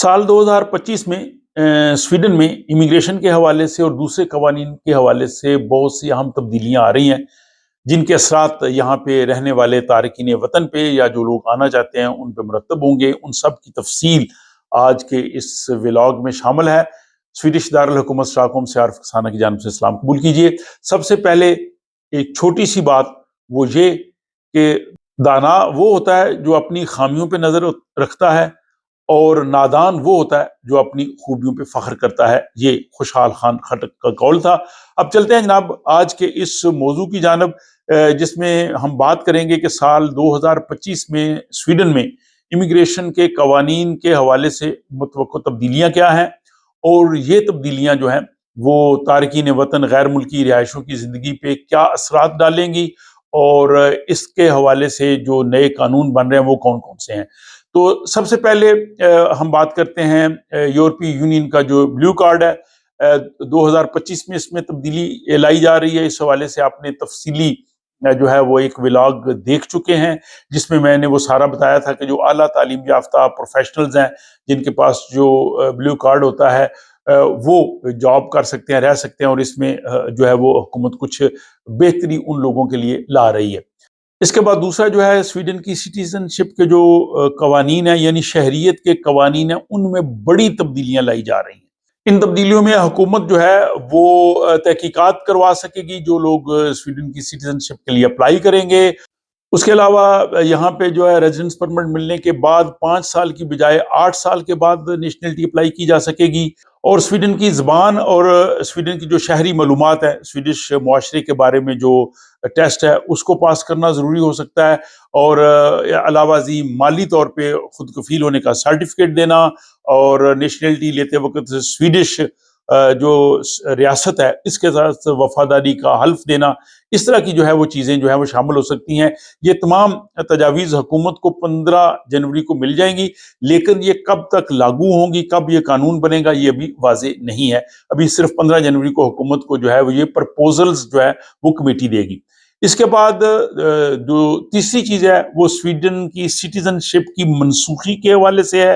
سال 2025 میں سویڈن میں امیگریشن کے حوالے سے اور دوسرے قوانین کے حوالے سے بہت سی اہم تبدیلیاں آ رہی ہیں، جن کے اثرات یہاں پہ رہنے والے تارکین وطن پہ یا جو لوگ آنا چاہتے ہیں ان پہ مرتب ہوں گے۔ ان سب کی تفصیل آج کے اس ولاگ میں شامل ہے۔ سویڈش دارالحکومت اسٹاک ہوم سے عارف کسانہ کی جانب سے سلام قبول کیجیے۔ سب سے پہلے ایک چھوٹی سی بات وہ یہ کہ دانا وہ ہوتا ہے جو اپنی خامیوں پہ نظر رکھتا ہے، اور نادان وہ ہوتا ہے جو اپنی خوبیوں پہ فخر کرتا ہے۔ یہ خوشحال خان خٹک کا قول تھا۔ اب چلتے ہیں جناب آج کے اس موضوع کی جانب، جس میں ہم بات کریں گے کہ سال 2025 میں سویڈن میں امیگریشن کے قوانین کے حوالے سے متوقع تبدیلیاں کیا ہیں، اور یہ تبدیلیاں جو ہیں وہ تارکین وطن غیر ملکی رہائشوں کی زندگی پہ کیا اثرات ڈالیں گی، اور اس کے حوالے سے جو نئے قانون بن رہے ہیں وہ کون کون سے ہیں۔ تو سب سے پہلے ہم بات کرتے ہیں یورپی یونین کا جو بلیو کارڈ ہے۔ 2025 میں اس میں تبدیلی لائی جا رہی ہے۔ اس حوالے سے آپ نے تفصیلی جو ہے وہ ایک ولاگ دیکھ چکے ہیں، جس میں نے وہ سارا بتایا تھا کہ جو اعلیٰ تعلیم یافتہ پروفیشنلز ہیں جن کے پاس جو بلیو کارڈ ہوتا ہے وہ جاب کر سکتے ہیں، رہ سکتے ہیں، اور اس میں جو ہے وہ حکومت کچھ بہتری ان لوگوں کے لیے لا رہی ہے۔ اس کے بعد دوسرا جو ہے سویڈن کی سٹیزن شپ کے جو قوانین ہیں، یعنی شہریت کے قوانین ہیں، ان میں بڑی تبدیلیاں لائی جا رہی ہیں۔ ان تبدیلیوں میں حکومت جو ہے وہ تحقیقات کروا سکے گی جو لوگ سویڈن کی سٹیزن شپ کے لیے اپلائی کریں گے۔ اس کے علاوہ یہاں پہ جو ہے ریزیڈنس پرمٹ ملنے کے بعد 5 سال کی بجائے 8 سال کے بعد نیشنلٹی اپلائی کی جا سکے گی، اور سویڈن کی زبان اور سویڈن کی جو شہری معلومات ہے، سویڈش معاشرے کے بارے میں جو ٹیسٹ ہے اس کو پاس کرنا ضروری ہو سکتا ہے، اور علاوہ ازیں مالی طور پہ خود کفیل ہونے کا سرٹیفکیٹ دینا، اور نیشنلٹی لیتے وقت سویڈش جو ریاست ہے اس کے ساتھ وفاداری کا حلف دینا، اس طرح کی جو ہے وہ چیزیں جو ہے وہ شامل ہو سکتی ہیں۔ یہ تمام تجاویز حکومت کو 15 جنوری کو مل جائیں گی، لیکن یہ کب تک لاگو ہوں گی، کب یہ قانون بنے گا، یہ ابھی واضح نہیں ہے۔ ابھی صرف 15 جنوری کو حکومت کو جو ہے وہ یہ پرپوزلز جو ہے وہ کمیٹی دے گی۔ اس کے بعد جو تیسری چیز ہے وہ سویڈن کی سٹیزن شپ کی منسوخی کے حوالے سے ہے،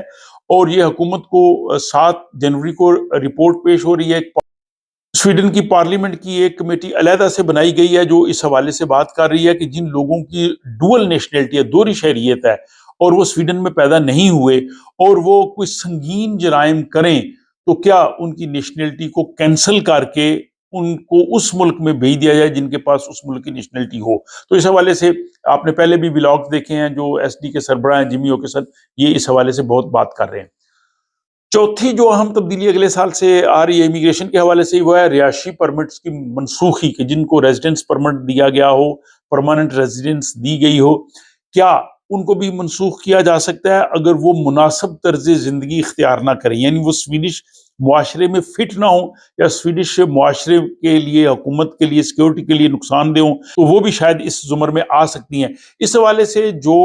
اور یہ حکومت کو 7 جنوری کو رپورٹ پیش ہو رہی ہے۔ سویڈن کی پارلیمنٹ کی ایک کمیٹی علیحدہ سے بنائی گئی ہے جو اس حوالے سے بات کر رہی ہے کہ جن لوگوں کی ڈوئل نیشنلٹی ہے، دوہری شہریت ہے، اور وہ سویڈن میں پیدا نہیں ہوئے اور وہ کوئی سنگین جرائم کریں تو کیا ان کی نیشنلٹی کو کینسل کر کے ان کو اس ملک میں بھیج دیا جائے جن کے پاس اس ملک کی نیشنلٹی ہو۔ تو اس حوالے سے آپ نے پہلے بھی ولاگ دیکھے ہیں، جو ایس ڈی کے سربراہ ہیں جمی اوکیسن، یہ اس حوالے سے بہت بات کر رہے ہیں۔ چوتھی جو اہم تبدیلی اگلے سال سے آ رہی ہے امیگریشن کے حوالے سے، وہ ہے رہائشی پرمٹس کی منسوخی، کہ جن کو ریزیڈنس پرمٹ دیا گیا ہو، پرماننٹ ریزیڈنس دی گئی ہو، کیا ان کو بھی منسوخ کیا جا سکتا ہے اگر وہ مناسب طرز زندگی اختیار نہ کریں، یعنی وہ سویڈش معاشرے میں فٹ نہ ہوں، یا سویڈش معاشرے کے لیے، حکومت کے لیے، سیکورٹی کے لیے نقصان دہ ہوں، تو وہ بھی شاید اس زمر میں آ سکتی ہیں۔ اس حوالے سے جو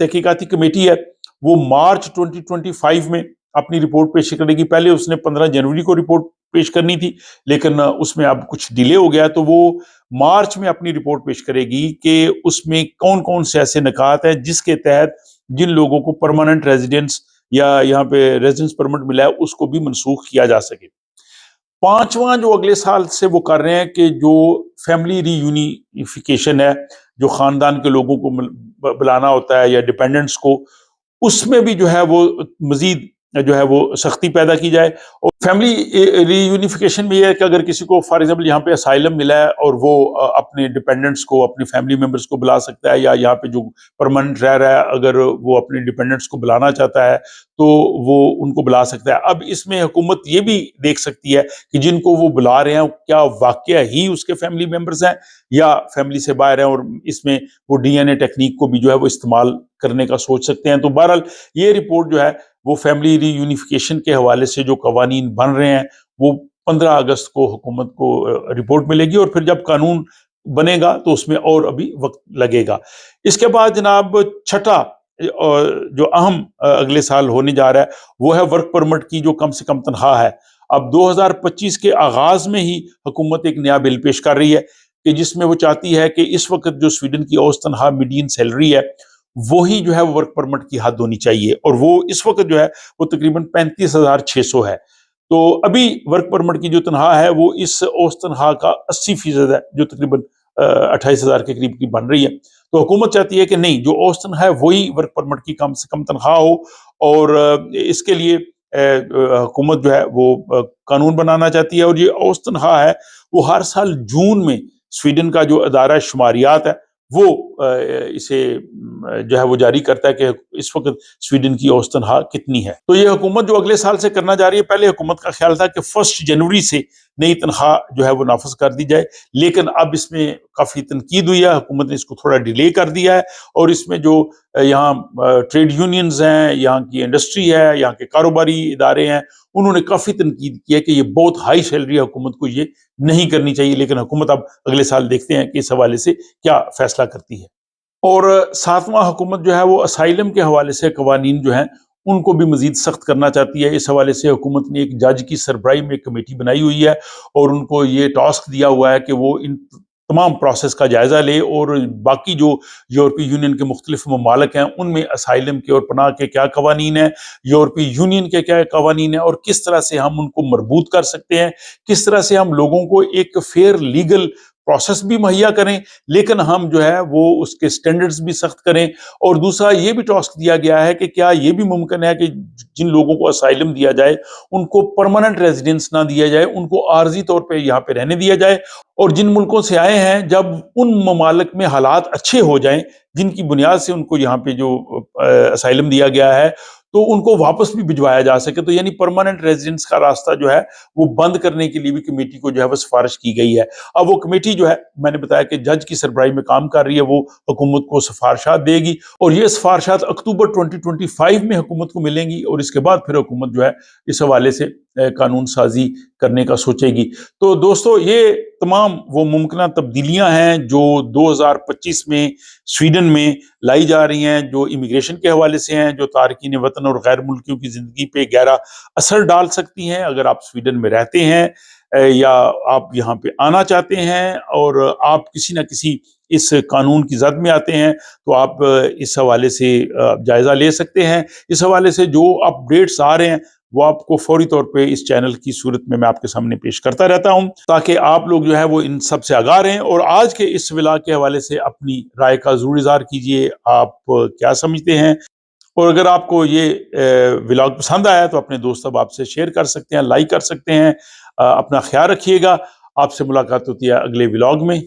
تحقیقاتی کمیٹی ہے وہ مارچ 2025 میں اپنی رپورٹ پیش کرے گی۔ پہلے اس نے 15 جنوری کو رپورٹ پیش کرنی تھی، لیکن اس میں اب کچھ ڈیلے ہو گیا، تو وہ مارچ میں اپنی رپورٹ پیش کرے گی کہ اس میں کون کون سے ایسے نکات ہیں جس کے تحت جن لوگوں کو پرماننٹ ریزیڈنس یا یہاں پہ ریزیڈنس پرمٹ ملا ہے اس کو بھی منسوخ کیا جا سکے۔ پانچواں جو اگلے سال سے وہ کر رہے ہیں کہ جو فیملی ری یونیفیکیشن ہے، جو خاندان کے لوگوں کو بلانا ہوتا ہے یا ڈیپینڈنٹس کو، اس میں بھی جو ہے وہ مزید جو ہے وہ سختی پیدا کی جائے۔ اور فیملی ری یونیفیکیشن میں یہ ہے کہ اگر کسی کو فار ایگزامپل یہاں پہ اسائلم ملا ہے اور وہ اپنے ڈیپینڈنٹس کو، اپنی فیملی ممبرس کو بلا سکتا ہے، یا یہاں پہ جو پرماننٹ رہ رہا ہے اگر وہ اپنے ڈیپینڈنٹس کو بلانا چاہتا ہے تو وہ ان کو بلا سکتا ہے۔ اب اس میں حکومت یہ بھی دیکھ سکتی ہے کہ جن کو وہ بلا رہے ہیں کیا واقعہ ہی اس کے فیملی ممبرس ہیں یا فیملی سے باہر ہیں، اور اس میں وہ ڈی این اے ٹیکنیک کو بھی جو ہے وہ استعمال کرنے کا سوچ سکتے ہیں۔ تو بہرحال یہ رپورٹ جو ہے وہ فیملی ری یونیفیکیشن کے حوالے سے جو قوانین بن رہے ہیں وہ 15 اگست کو حکومت کو رپورٹ ملے گی، اور پھر جب قانون بنے گا تو اس میں اور ابھی وقت لگے گا۔ اس کے بعد جناب چھٹا جو اہم اگلے سال ہونے جا رہا ہے وہ ہے ورک پرمٹ کی جو کم سے کم تنخواہ ہے۔ اب 2025 کے آغاز میں ہی حکومت ایک نیا بل پیش کر رہی ہے کہ جس میں وہ چاہتی ہے کہ اس وقت جو سویڈن کی اوسط تنخواہ میڈین سیلری ہے وہی جو ہے وہ ورک پرمٹ کی حد ہونی چاہیے، اور وہ اس وقت جو ہے وہ تقریباً 35,600 ہے۔ تو ابھی ورک پرمٹ کی جو تنخواہ ہے وہ اس اوسط تنخواہ کا 80% ہے، جو تقریباً 28,000 کے قریب کی بن رہی ہے۔ تو حکومت چاہتی ہے کہ نہیں، جو اوسط تنخواہ ہے وہی ورک پرمٹ کی کم سے کم تنخواہ ہو، اور اس کے لیے حکومت جو ہے وہ قانون بنانا چاہتی ہے، اور یہ اوسط تنخواہ ہے وہ ہر سال جون میں سویڈن کا جو ادارہ شماریات ہے وہ اسے جو ہے وہ جاری کرتا ہے کہ اس وقت سویڈن کی اوسط تنخواہ کتنی ہے۔ تو یہ حکومت جو اگلے سال سے کرنا جا رہی ہے، پہلے حکومت کا خیال تھا کہ 1 جنوری سے نئی تنخواہ جو ہے وہ نافذ کر دی جائے، لیکن اب اس میں کافی تنقید ہوئی ہے، حکومت نے اس کو تھوڑا ڈیلے کر دیا ہے، اور اس میں جو یہاں ٹریڈ یونینز ہیں، یہاں کی انڈسٹری ہے، یہاں کے کاروباری ادارے ہیں، انہوں نے کافی تنقید کی ہے کہ یہ بہت ہائی سیلری ہے، حکومت کو یہ نہیں کرنی چاہیے، لیکن حکومت اب اگلے سال دیکھتے ہیں کہ اس حوالے سے کیا فیصلہ کرتی ہے۔ اور 7واں حکومت جو ہے وہ اسائلم کے حوالے سے قوانین جو ہیں ان کو بھی مزید سخت کرنا چاہتی ہے۔ اس حوالے سے حکومت نے ایک جج کی سربراہی میں ایک کمیٹی بنائی ہوئی ہے، اور ان کو یہ ٹاسک دیا ہوا ہے کہ وہ ان تمام پروسیس کا جائزہ لے، اور باقی جو یورپی یونین کے مختلف ممالک ہیں ان میں اسائلم کے اور پناہ کے کیا قوانین ہیں، یورپی یونین کے کیا قوانین ہیں، اور کس طرح سے ہم ان کو مربوط کر سکتے ہیں، کس طرح سے ہم لوگوں کو ایک فیئر لیگل پروسیس بھی مہیا کریں، لیکن ہم جو ہے وہ اس کے سٹینڈرڈز بھی سخت کریں۔ اور دوسرا یہ بھی ٹاسک دیا گیا ہے کہ کیا یہ بھی ممکن ہے کہ جن لوگوں کو اسائلم دیا جائے ان کو پرماننٹ ریزیڈنس نہ دیا جائے، ان کو عارضی طور پہ یہاں پہ رہنے دیا جائے، اور جن ملکوں سے آئے ہیں جب ان ممالک میں حالات اچھے ہو جائیں جن کی بنیاد سے ان کو یہاں پہ جو اسائلم دیا گیا ہے تو ان کو واپس بھی بھجوایا جا سکے۔ تو یعنی پرماننٹ ریزیڈنس کا راستہ جو ہے وہ بند کرنے کے لیے بھی کمیٹی کو جو ہے وہ سفارش کی گئی ہے۔ اب وہ کمیٹی جو ہے میں نے بتایا کہ جج کی سربراہی میں کام کر رہی ہے، وہ حکومت کو سفارشات دے گی، اور یہ سفارشات اکتوبر 2025 میں حکومت کو ملیں گی، اور اس کے بعد پھر حکومت جو ہے اس حوالے سے قانون سازی کرنے کا سوچے گی۔ تو دوستو، یہ تمام وہ ممکنہ تبدیلیاں ہیں جو 2025 میں سویڈن میں لائی جا رہی ہیں، جو امیگریشن کے حوالے سے ہیں، جو تارکین وطن اور غیر ملکیوں کی زندگی پہ گہرا اثر ڈال سکتی ہیں۔ اگر آپ سویڈن میں رہتے ہیں یا آپ یہاں پہ آنا چاہتے ہیں اور آپ کسی نہ کسی اس قانون کی زد میں آتے ہیں تو آپ اس حوالے سے جائزہ لے سکتے ہیں۔ اس حوالے سے جو اپڈیٹس آ رہے ہیں وہ آپ کو فوری طور پہ اس چینل کی صورت میں آپ کے سامنے پیش کرتا رہتا ہوں، تاکہ آپ لوگ جو ہے وہ ان سب سے آگاہ رہیں، اور آج کے اس ولاگ کے حوالے سے اپنی رائے کا ضرور اظہار کیجئے۔ آپ کیا سمجھتے ہیں؟ اور اگر آپ کو یہ ولاگ پسند آیا تو اپنے دوست احباب سے شیئر کر سکتے ہیں، لائک کر سکتے ہیں۔ اپنا خیال رکھیے گا۔ آپ سے ملاقات ہوتی ہے اگلے ولاگ میں۔